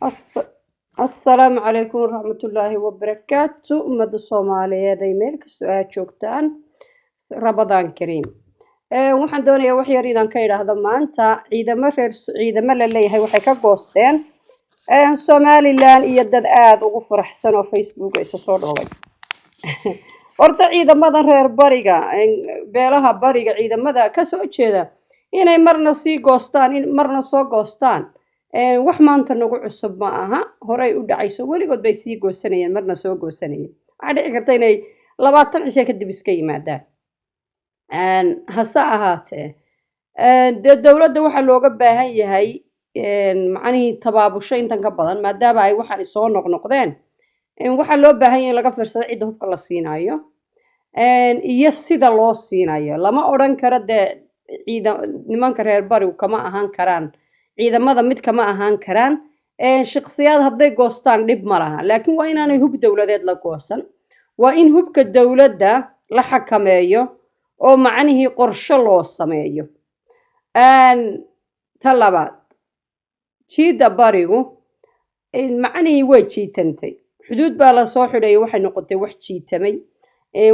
الس- السلام عليكم ورحمة الله وبركاته أمد الصومالية ذي ميل كسؤال شوكتان رمضان كريم waxaan doonayaa wax yar inaan ka idhaahdo maanta ciidamo la leeyahay waxay ka goosteen Somaliland iyo dad aad ugu faraxsan oo Facebook isa soo dhoobay horta ciidamada reer bariga beelaha bariga ciidamada ka soo jeeda inay marna sii goostaan marna soo goostaan wax maanta nagu cusub ma aha horay u dhacayso weligood bay sii goosanayeen marna soo goosanayeen waxaa dhici karta inay 20 cisho kadib iska yimaadaan hase ahaatee dee dowladda waxaa looga baahan yahay macnihii tabaabusho intan ka badan maadaama ay waxaan soo noqnoqdeen waxaa loo baahan yahay in laga fiirsado cidda hubka la siinayo iyo sida loo siinayo lama odhan karo dee nimanka reer barigu kama ahaan karaan ciidamada mid kama ahaan karaan shakhsiyaad hadday goostaan dhib ma laha laakiin waa inaanay hub dowladeed la goosan waa in hubka dowladda la xakameeyo oo macnihii qorshe loo sameeyo ta labaad jiida barigu macnihii way jiitantay xuduud baa la soo xidhay waxay noqotay wax jiitamay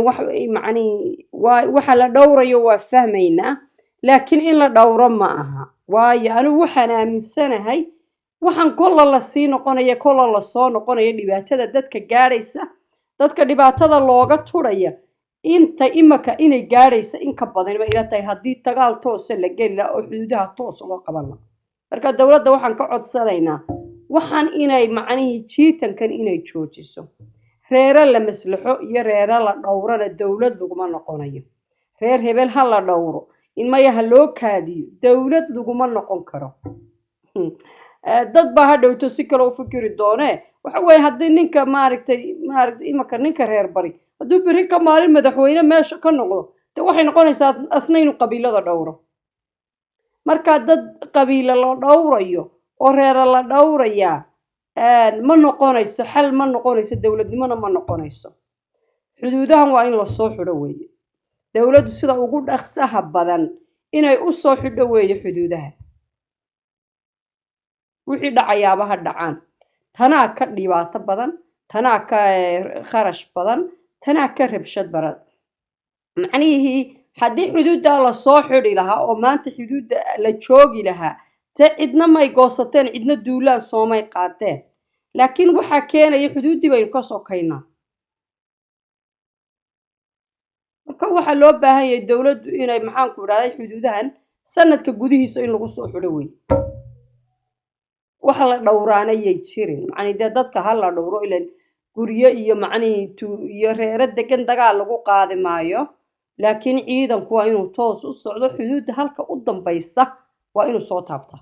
wax macnihii waxa la dhowrayo waa fahmaynaa laakiin in la dhowro ma aha waayo anigu waxaan aaminsanahay waxaan kolla la sii noqonaya kolla la soo noqonaya dhibaatada dadka gaadhaysa dadka dhibaatada looga turaya inta imaka inay gaadhaysa in ka badan ba ila tahay haddii dagaal toos la geli lahaa oo xuduudaha toos loo qaban lahaa marka dowladda waxaan ka codsanaynaa waxaan inay macnihii jiitankan inay joojiso reero la maslaxo iyo reero la dhowrana dowlad laguma noqonayo reer hebel ha la dhowro in maya ha loo kaadiyo dowlad laguma noqon karo dad baa ha dhowto si kale u fikiri doonee waxa weeye haddii ninka maaragtay imaka ninka reer bari hadduu beri ka maalin madaxweyne meesha ka noqdo de waxay noqonaysaa asna inuu qabiilada dhowro marka dad qabiilo la dhowrayo oo reero la dhowrayaa ma noqonayso xal ma noqonayso dowladnimona ma noqonayso xuduudahan waa in la soo xidho weeye dowladdu sida ugu dhaqsaha badan inay u soo xidho weeye xuduudaha wixii dhacayaaba ha dhacaan tanaa ka dhibaato badan tanaa ka kharash badan tanaa ka rabshad badan macnihii haddii xuduudda la soo xidhi lahaa oo maanta xuduudda la joogi lahaa te cidna may goosateen cidna duulaan soomay qaateen laakiin waxaa keenaya xuduuddii baynu ka sokaynaa marka waxaa loo baahan yahay dowladdu inay maxaanku idhahday xuduudahan sanadka gudihiisa in lagu soo xidho wey waxa la dhowraanayay jirin macnii dee dadka ha la dhowro ilan guryo iyo macnihii iyo reero degan dagaal lagu qaadi maayo laakiin ciidanku waa inuu toos u socdo xuduudda halka u dambaysa waa inuu soo taabtaa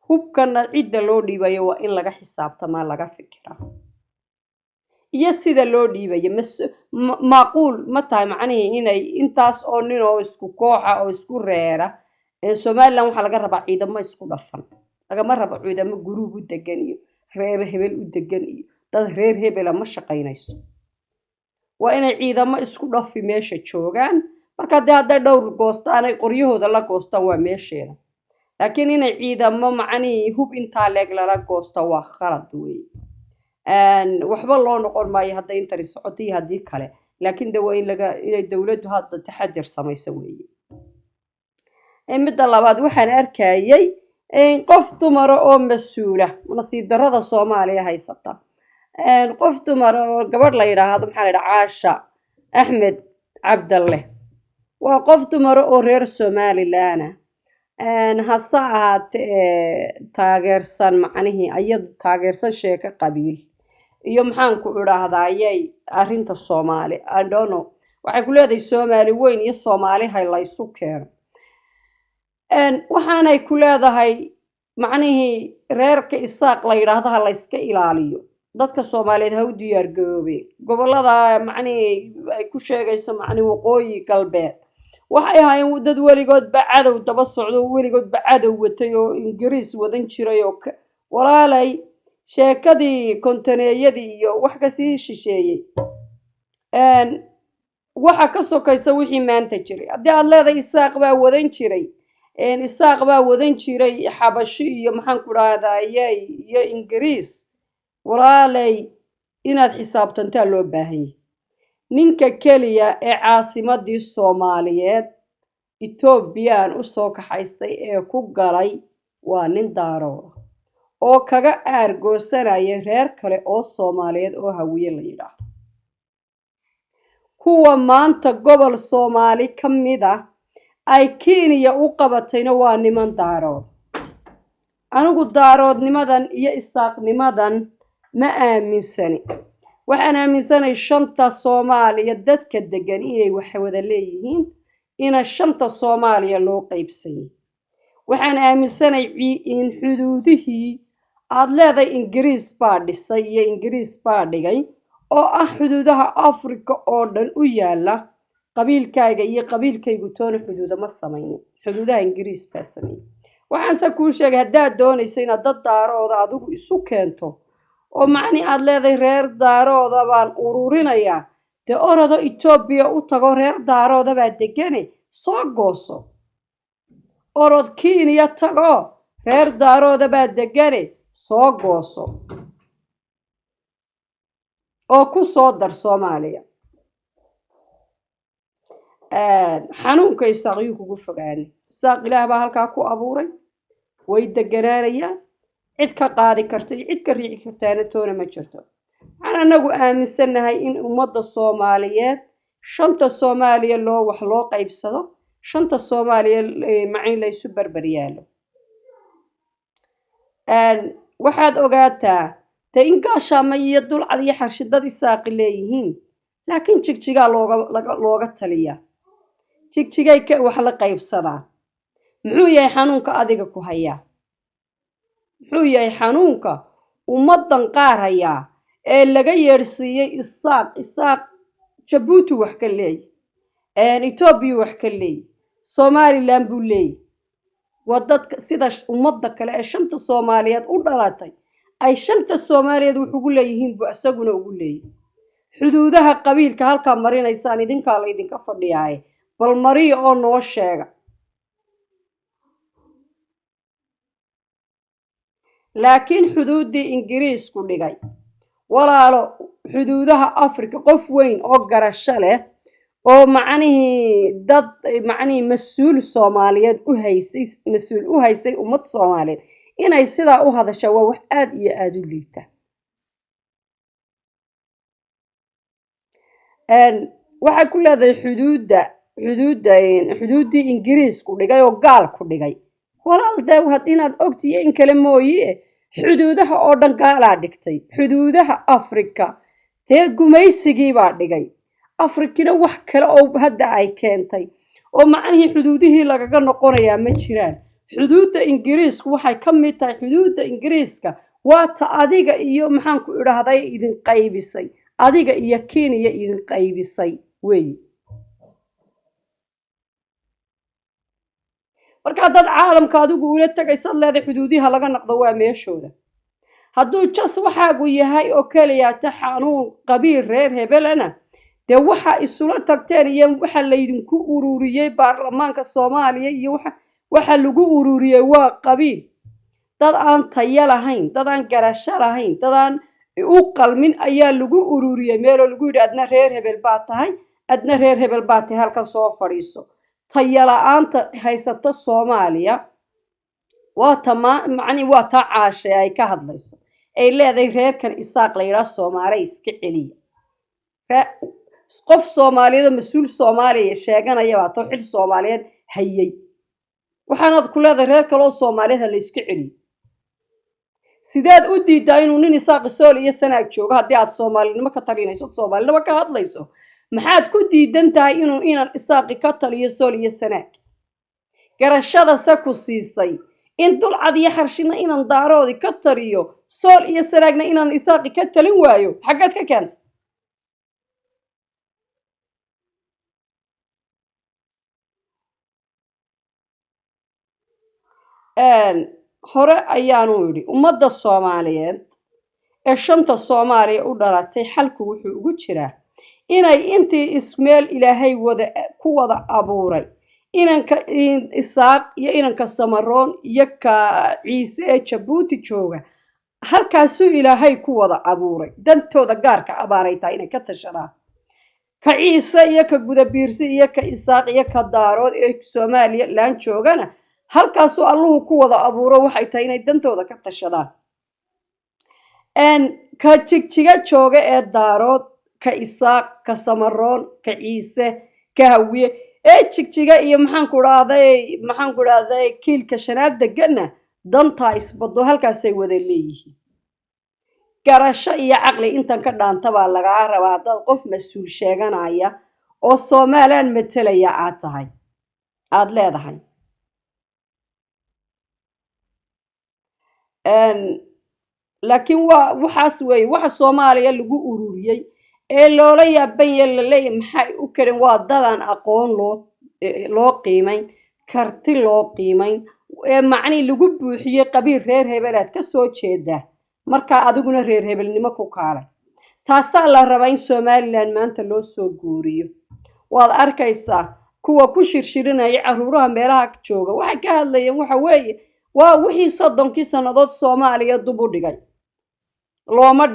hubkana cidda loo dhiibayo waa in laga xisaabtamaa laga fikiraa iyo sida loo dhiibayo maaquul ma tahay macnihii inay intaas oo nin oo isku kooxa oo isku reera Somaliland waxaa laga rabaa ciidamo isku dhafan lagama rabo ciidamo guruub u degan iyo reer hebel u degan iyo dad reer hebel ma shaqaynayso waa inay ciidamo isku dhafi meesha joogaan marka hadday dhowr goostaan ay qoryahooda la goostaan waa meesheeda laakiin inay ciidamo macnihii hub intaa leeg lala goosto waa khalad weeye waxba loo noqon maayo hadday intani socoto iyo haddii kale laakiin de waa inay dowladdu hadda taxadir samayso weeye midda labaad waxaan arkayay qof dumar oo mas'uula nasiib darrada Soomaaliya haysata qof dumar oo gabadh la yiraahdo maxaa la yiraahdaa Caasha Axmed Cabdalle waa qof dumar oo reer Somaliland hase ahaatee taageersan macnihii ayadu taageersan sheeka qabiil iyo maxaan ku idhaahdayay arrinta Soomaali I don't know waxay ku leedahay Soomaali weyn iyo Soomaali hay la isu keeno waxaanay ku leedahay macnihii reerka isaaq la yiraahdo ha la iska ilaaliyo dadka Soomaaliyeed ha u diyaar garoobeen gobolada macnihii ay ku sheegayso macnihii waqooyi galbeed waxay ahaayeen dad weligood ba cadow daba socdo weligood ba cadow watay oo Ingiriis wadan jiray oo walaalay sheekadii kontaneeyadii iyo wax ka sii shisheeyay waxa ka sokaysa wixii maanta jiray haddii aad leedahay isaaq baa wadan jiray isaaq baa wadan jiray xabashi iyo maxaan ku dhahdaye iyo ingiriis walaalay inaad xisaabtantaa loo baahan yahay ninka keliya ee caasimadii soomaaliyeed etoobiyaan usoo kaxaystay ee ku galay waa nin daarooda oo kaga aargoosanaya reer kale oo soomaaliyeed oo hawiye la yidhaahdo kuwa maanta gobol soomaali ka mid ah ay kenya u qabatayna waa niman daarood anigu daaroodnimadan iyo isaaqnimadan ma aaminsani waxaan aaminsanay shanta soomaaliya dadka degan inay wax wada leeyihiin ina shanta soomaaliya loo qaybsanyay waxaan aaminsanay in xuduudihii aad leedahay ingiriis baa dhisay iyo ingiriis baa dhigay oo ah xuduudaha afrika oo dhan u yaala qabiilkaaga iyo qabiilkaygu toona xuduuda ma samaynin xuduudaha ingiriis baa sameeyey waxaanse kuu sheegay haddaad doonayso inaad dad daarooda adigu isu keento oo macni aad leedahay reer daarooda baan ururinayaa dee orado etoobiya u tago reer daarooda baa degane soo gooso orod kenya tago reer daarooda baa degane soo gooso oo ku soo dar soomaaliya xanuunka isaaqyuu kugu fogaani isaaq ilaah baa halkaa ku abuuray way deganaanayaan cid ka qaadi karta iyo cid ka riixi kartaana toona ma jirto waxaan anagu aaminsannahay in ummadda soomaaliyeed shanta soomaaliya wax loo qaybsado shanta soomaaliya macin la isu barbar yaalo waxaad ogaataa te in gaashaama iyo dulcad iyo xarshidad isaaqi leeyihiin laakiin jigjigaa looga taliyaa jigjigay wax la qaybsadaan muxuu yahay xanuunka adiga ku hayaa muxuu yahay xanuunka ummadan qaar hayaa ee laga yeersiiyey isaaq jabuuti wax ka leeyahay etoobiya wax ka leeyahay somaliland buu leeyahay waa dadka sida ummadda kale ee shanta soomaaliyeed u dhalatay ay shanta soomaaliyeed wax ugu leeyihiin buu isaguna ugu leeyahay xuduudaha qabiilka halkaa marinaysaan idinkaa la idinka fadhiyaaye bal mariya oo noo sheega laakiin xuduuddii ingiriisku dhigay walaalo xuduudaha afrika qof weyn oo garasho leh oo macnihii mas-uul soomaaliyeed mas-uul u haysay ummad soomaaliyeed inay sidaa u hadasha waa wax aada iyo aada u liita waxay ku leedahay xuduuddii ingiriisku dhigay oo gaalku dhigay walaal dee inaad ogtiyo in kale mooye xuduudaha oo dhan gaalaa dhigtay xuduudaha afrika dee gumaysigiibaa dhigay afrikina wax kale oo hadda ay keentay oo macnihii xuduudihii lagaga noqonayaa ma jiraan xuduudda ingiriisku waxay ka mid tahay xuduudda ingiriiska waa ta adiga iyo maxaan ku idhaahday idin qaybisay adiga iyo kenya idin qaybisay weeye marka haddaad caalamka adigu ula tagaysad leedahay xuduudiha laga naqdo waa meeshooda hadduu jas waxaagu yahay oo keliyaata xanuun qabiil reer hebelana dee waxa isula tagteen iyo waxa laydinku ururiyey baarlamaanka soomaaliya iyo waxa lagu ururiyey waa qabiil dad aan tayo lahayn dad aan garasho lahayn dad aan u qalmin ayaa lagu ururiyey meeloo lagu yidhi adna reer hebel baa tahay adna reer hebel baa tahay halkan soo fadhiiso tayo la-aanta haysato soomaaliya waa taa caashe ay ka hadlayso ay leedahay reerkan isaaq la yidhaah soomaaliya iska celiya qof soomaaliyeed oo mas-uul soomaaliya sheeganaya baa too xil soomaaliyeed hayay waxaanaad ku leedahay reer kale oo soomaaliyeed ha la iska celiyo sideed u diidaa inuu nin isaaqi sool iyo sanaag joogo haddii aad soomaalinimo ka talinayso soomaalinimo ka hadlayso maxaad ku diidan tahay inaan isaaqi ka taliyo sool iyo sanaag garashada se ku siisay in dulcad iyo xarshina inaan daaroodi ka taliyo sool iyo sanaagna inaan isaaqi ka talin waayo xaggeed ka keentay hore ayaanu yidhi ummadda soomaaliyeed ee shanta soomaaliya u dhalatay xalku wuxuu ugu jiraa inay intii ismeel ilaahay ku wada abuuray inanka isaaq iyo inanka samaroon iyo ka ciise ee jabuuti jooga halkaasuu ilaahay ku wada abuuray dantooda gaarka abaaray tahay inay ka tashadaan ka ciise iyo ka gudabiirsi iyo ka isaaq iyo ka daarood ee soomaaliya laan joogana halkaasuu alluhu ku wada abuuro waxay tahay inay dantooda ka tashadaan ka jigjiga jooga ee daarood ka isaaq ka samaroon ka ciise ka hawiye ee jigjiga iyo maxaan ku dhahday kiilka shanaad degana dantaa isbado halkaasay wada leeyihiin garasho iyo caqli intan ka dhaanta baa lagaa rabaa haddaad qof mas-uul sheeganaya oo Soomaaliland metelaya aad tahay aad leedahay laakiin waxaas weeye waxa Soomaaliya lagu ururiyay ee loola yaaban yahay la leeyahay maxay u karin waa dadaan aqoon loo qiimayn karti loo qiimayn ee macni lagu buuxiyay qabiil reer hebelaad ka soo jeeda marka adiguna reer hebelnimo ku kaalay taasaa la rabaa in Soomaaliland maanta loo soo guuriyo waad arkaysaa kuwa ku shirshirinaya caruuraha meelaha jooga waxay ka hadlayeen waxa weeye waa wixii 30 sanadood Soomaaliya dub u dhigay looma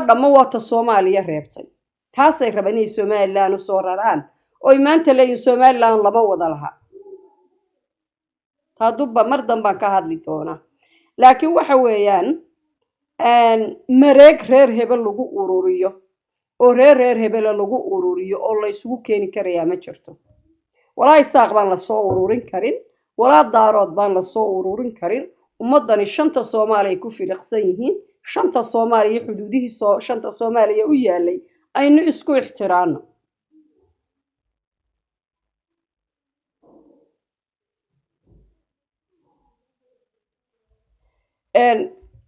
dhamma wata Soomaaliya reebtay taasay rabaan inay Soomaaliland u soo raraan oo maanta leeyihiin Soomaaliland laba wada laha taadubba mar danbaan ka hadli doona laakiin waxa weeyaan mareeg reer hebel lagu ururiyo oo reer hebel lagu ururiyo oo la isugu keeni karayaa ma jirto walaa isaaq baan la soo ururin karin walaa daarood baan la soo ururin karin ummadani shanta Soomaaliya ku filiqsan yihiin shanta Soomaaliya xuduudihiisa shanta Soomaaliya u yaalay aynu isku ixtiraano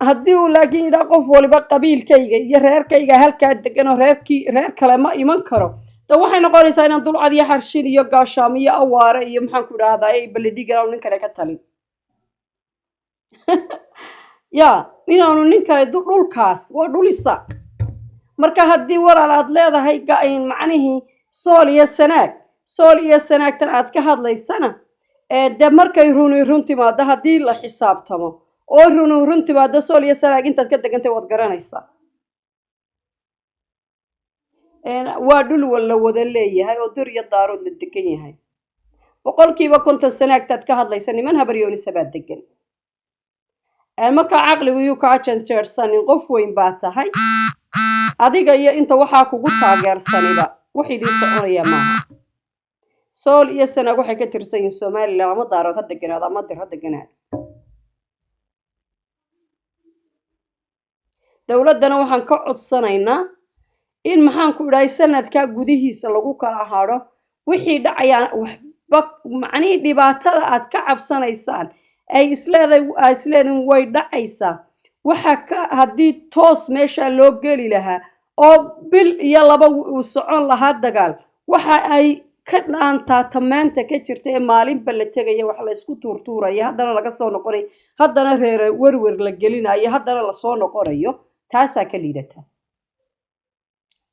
haddii uu laakiin ila qof waliba qabiilkayga iyo reerkayga halka degan oo reer kale ma iman karo waxay noqonaysaa inaan dulcad iyo xarshin iyo gaashaam iyo awaare iyo maxaan ku dhahdaa baladiga nin kale ka talin ya inaanu nin kale dhulkaas waa dhul isaaq marka haddii walaal aad leedahay macnihii sool iyo sanaagtan aad ka hadlaysana de markay run timaado haddii la xisaabtamo oo run timaado sool iyo sanaag intaad ka degantay waad garanaysaa waa dhul wala wada leeyahay oo dur iyo daarood la degan yahay boqolkiiba 50 sanaagtaad ka hadlaysa niman habaryoonisa baa degan marka caqligu uu ka janjeersan qof weyn baa tahay adiga iyo inta waxa kugu taageersaniba wixii idin soconaya maaha sool iyo sanaag waxay ka tirsan yihiin Soomaaliland ama daarood ha deganaado ama dir ha deganaado dawladana waxaan ka codsanaynaa in maxaan ku dhahay sanadka gudihiisa lagu kala haaro wixii dhacayaan waxba macni dhibaatada aad ka cabsanaysaan ay isleedahay way dhacaysaa waxa ka hadii toos meesha loo gali lahaa oo bil iyo laba uu socon lahaa dagaal waxa ay ka dhaantaa tamaanta ka jirta ee maalinba la tagay wax la isku tuurtuurayo haddana laga soo noqonay haddana reer werwer la gelinayo haddana la soo noqonayo taasa ka liidata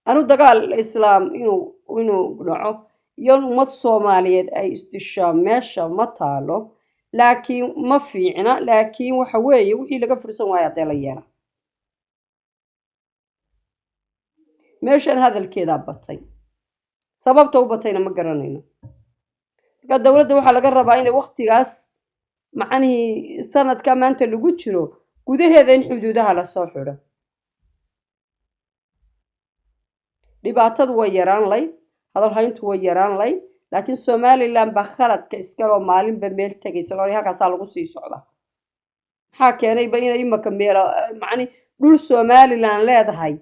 anu dagaal islaam inuu dhaco iyo ummad Soomaaliyeed ay istishaa meesha ma taalo laakiin ma fiicna laakiin waxa weeye wixii laga fursan waaya deelayana meeshan hadalkeeda batay sababta u batayna ma garanayno marka dawladda waxa laga rabaa inay waqtigaas macnaheedu sanadka maanta lagu jiro gudaheeda in xuduudaha la soo xiro dhibaatadu way yaraan lay hadal hayntu way yaraan lay laakiin Soomaaliland ba khaladka iska loo maalinba meel tagayso loo halkaas lagu sii socda waxa keenay inay imaka meel macni dhul Soomaaliland leedahay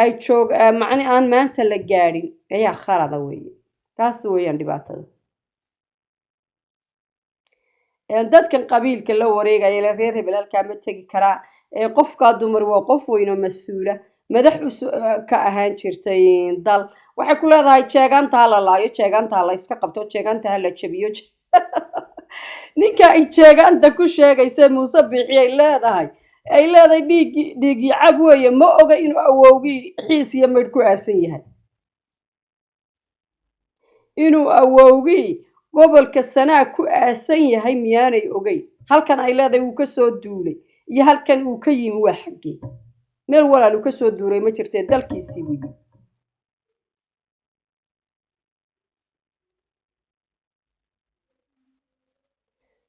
ay joog macni aan maanta la gaarin ayaa khalada weeye taas weeyaan dhibaatada dadkan qabiilka la wareegay la reer hebel halka ma tagi kara qofka dumar waa qof weyn oo mas'uula madax ka ahaan jirtay dal waxay ku leedahay jeegaanta la laayo jeegaanta la iska qabto jeegaanta la jabiyo ninka ay jeegaanta ku sheegaysa Muuse Biixi ay leedahay dhiigi cab weeye ma oga inuu awowgi xiis iyo mid ku aasan yahay inuu awowgii gobolka Sanaag ku aasan yahay miyaanay ogeyn halkan ay leedahay uu ka soo duulay iyo halkan uu ka yimi waa xaggee meel walaal uu ka soo duulay ma jirtee dalkiisii buu yimi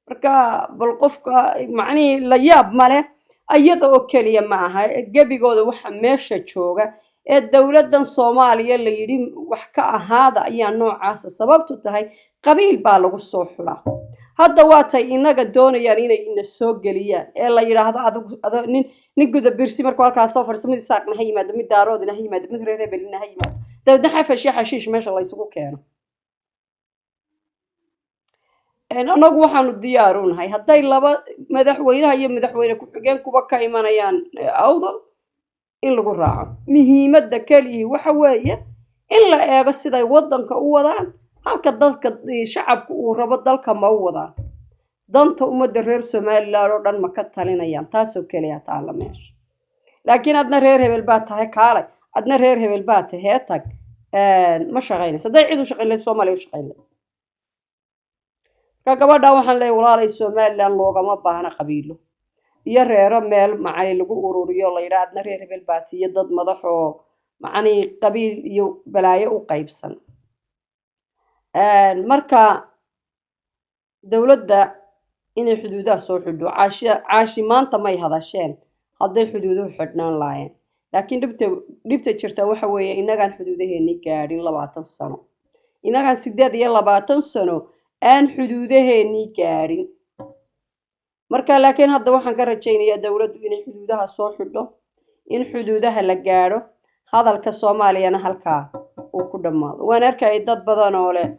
marka bal qofka macnihii la yaab male ayada oo keliya ma aha gebigooda waxa meesha jooga ee dowladdan Soomaaliya la yidhi wax ka ahaada ayaa noocaasa sababtu tahay qabiil baa lagu soo xulaa hadda waatay inaga doonayaan inay ina soo geliyaan ee la yidhaahdo adigu nin guda birsi markuu halkaas soo fadhiisto mid saaqna ha yimaado mid daaroodina ha yimaado mid reer hebelina ha yimaado dabeedna xashiish meesha la isugu keeno anagu waxaanu diyaar u nahay hadday laba madaxweynaha iyo madaxweyne ku-xigeen kuba ka imanayaan awdal in lagu raaco muhiimadda keliyii waxa weeye in la eego siday waddanka u wadaan halka dadka shacabku uu rabo dalka ma u wadaan danta ummadda reer Somaliland oo dhan ma ka talinayaan taasoo keliya taala meesha laakiin adna reer hebel baa tahay kaalay adna reer hebel baa tahay tag ma shaqaynayso hadday cid u shaqayn lahayd Soomaaliya u shaqayn lahayd gabadha waxaan leeyahay walaalay Somaliland loogama baahna qabiilo iyo reero meel macay lagu ururiyo la yiraahdo reer hebel baa iyo dad madax oo macnii qabiil iyo balaayo u qaybsan marka dawladda inay xuduudaha soo xidho caashi maanta may hadasheen hadday xuduuduhu xidhnaan laayeen laakiin dhibta jirta waxa weeye inagaan xuduudaheennii gaadhin 20 sano inagaan 28 sano aan xuduudaheennii gaadhin marka laakiin hadda waxaan ka rajaynayaa dawladdu inay xuduudaha soo xidho in xuduudaha la gaadho hadalka Soomaaliyana halkaa uu ku dhamaado waan arkay dad badan oo leh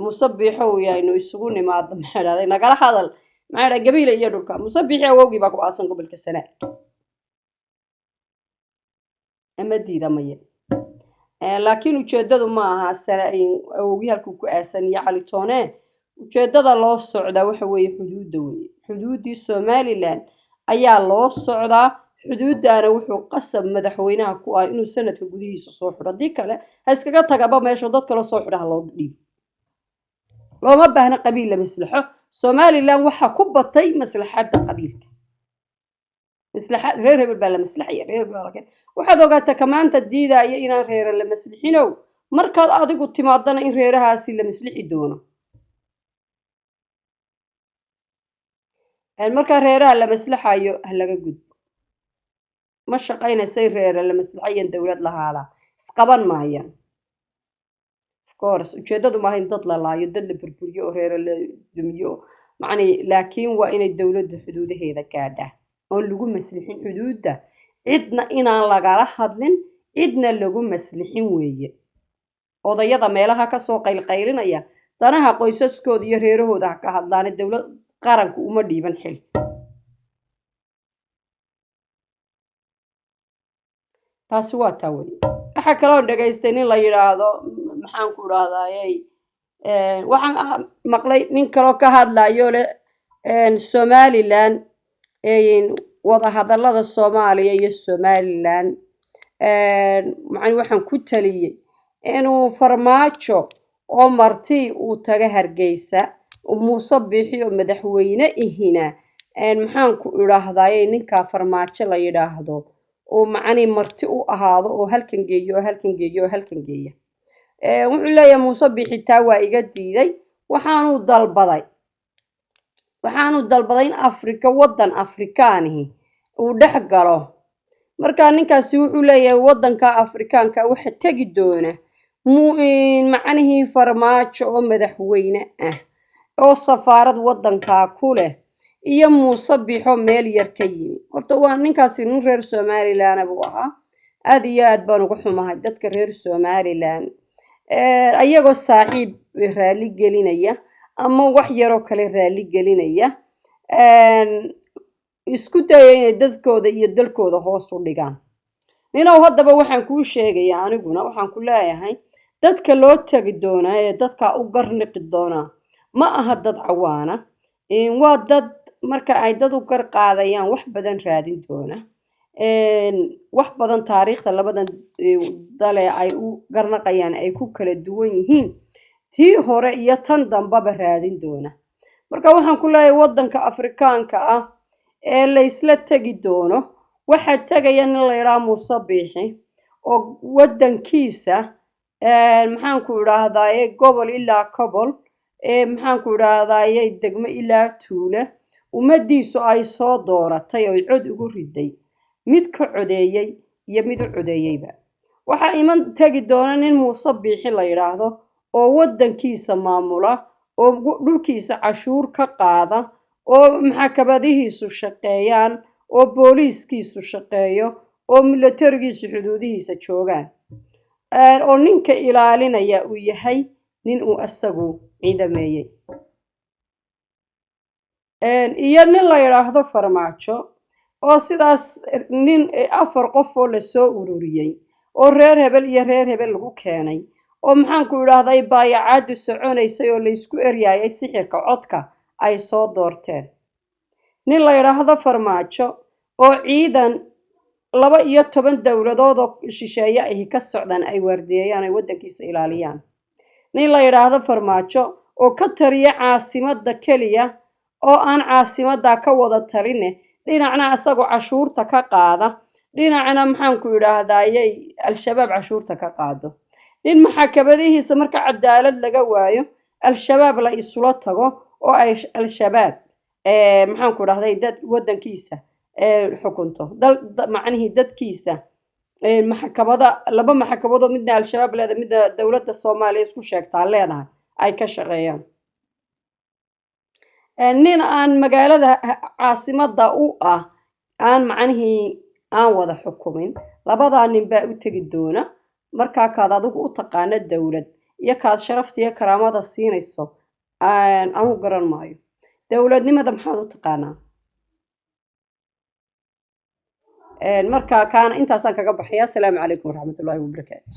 musabbixow yaaynu isugu nimaado maxay nagala hadal maxay gabiile iyo dhulka musabbixi awowgii baa ku aasan gobolka Sanaag ama diidamaya laakiin ujeedadu ma aha saraayin awowgii halku ku aasan iyo Cali Toone ujeedada loo socdaa waxa weeye xuduudii Somaliland ayaa loo socdaa xuduudana wuxuu qasab madaxweynaha ku ah inuu sanadka gudihiisa soo xiro hadii kale ha iskaga tagaba meesha dad kale soo xidha loo dhiib looma baahna qabiil la maslaxo Somaliland waxa ku batay maslaxada qabiilka maslaxad reer hebel baa la maslaxaya reer hebel laakiin waxaad ogaataa kamaanta diidaya inaan reer la maslaxino markaad adigu timaadana in reerahaasi la maslixi doono marka reeraha la maslaxayo laga gudbo ma shaqaynaysay reer la maslaxayan dawlad lahaala isqaban maayaan of course ujeedadu ma ahayn dad la laayo dad la burburiyo oo reer la dumiyo macnii laakiin waa inay dawladdu xuduudaheeda gaadhaa oo lagu maslixin xuduudda cidna inaan lagala hadlin cidna lagu maslixin weeye odayada meelaha ka soo qaylqaylinaya danaha qoysaskooda iyo reerahooda ka hadlaan dawlad qaranku uma dhiiban xil taasi waa taaway waxa kale oo dhageystay in la yiraahdo maxaan ku raadayay waxaan maqlay nin kale ka hadlayo le Somaliland wada hadallada Soomaaliya iyo Somaliland macaan waxaan ku taliyay inuu farmaajo oo marti uu taga Hargeysa musabbixi oo madaxweyne ihina maxaan ku iraahdaayay ninka farmaajo la yiraahdo oo macani marti u ahaado oo halkan geeyo wuxuu leeyahay musabbixi taa waa iga diiday waxaanu dalbaday in Afrika wadan Afrikaanihi uu dhex galo marka ninkaasi wuxuu leeyahay wadanka Afrikaanka waxa tagi doona macanihi farmaajo oo madaxweyne ah oo safaarad wadanka ku leh iyo musabbixo meel yar ka yimi horta waa ninkaasi nin reer Somaliland buu ahaa aad iyo aad baan ugu xumahay dadka reer Somaliland ayagoo saaxiib raali gelinaya ama wax yar oo kale raali gelinaya isku dayay inay dadkooda iyo dalkooda hoos u dhigaan ninaw haddaba waxaan kuu sheegayaa aniguna waxaan ku leeyahay dadka loo tagi doona ee dadka u garniqi doona ma aha dad cawaana waa dad marka ay dad u gar qaadayaan wax badan raadin doona wax badan taariikhda labadan dale ay u garnaqayaan ay ku kala duwan yihiin tii hore iyo tan dambaba raadin doona. marka waxaan ku leeyahay waddanka afrikaanka ah ee la isla tegi doono waxaa tegaya nin la yidhaha Muuse Biixi oo waddankiisa maxaanku idhaahdaye gobol ilaa gobol maxaanku idhaahdaye degmo ilaa tuule ummadiisu ay soo dooratay oo cod ugu riday mid ka codeeyey iyo mid u codeeyeyba. waxaa iman tegi doona nin Muuse Biixi la yidhaahdo oo waddankiisa maamula oo dhulkiisa cashuur ka qaada oo maxkamadihiisu shaqeeyaan oo booliiskiisu shaqeeyo oo milatarigiisu xuduudihiisa joogaan oo ninka ilaalinaya uu yahay nin uu asagu ciidameeyey iyo nin la yidhaahdo Farmaajo oo sidaas nin 4 qof oo la soo ururiyey oo reer hebel iyo reer hebel lagu keenay oo maxaanku idhaahday baayacaadu soconaysay oo la isku eryaayay sixirka codka ay soo doorteen. nin la yidhaahdo Farmaajo oo ciidan 12 dowladood oo shisheeye ay ka socdaan ay waardiyeeyaan ay waddankiisa ilaaliyaan. nin la yidhaahdo Farmaajo oo ka tariya caasimadda keliya oo aan caasimadda ka wada taline dhinacna asagoo cashuurta ka qaada dhinacna maxaanku idhaahdayay al-shabaab cashuurta ka qaado. nin maxkamadihiisa marka cadaalad laga waayo al-shabaab la isula tago oo ay al-shabaab maxaanku idhahday dad waddankiisa xukunto macnihii dadkiisa maxkamada 2 maxkamadood midna al-shabaab leedahay midna dowladda Soomaaliya isku sheegtaa leedahay ay ka shaqeeyaan. nin aan magaalada caasimadda u ah aan macnihii aan wada xukumin labadaa nin baa u tegi doona. markaa kaad adigu u taqaana dowlad iyo kaad sharafta iyo karaamada siinayso anu garan maayo. dowladnimada maxaad u taqaanaa? markaa kaana intaasaan kaga baxaya. asalaamu calaykum waraxmatullaahi wabarakaatu.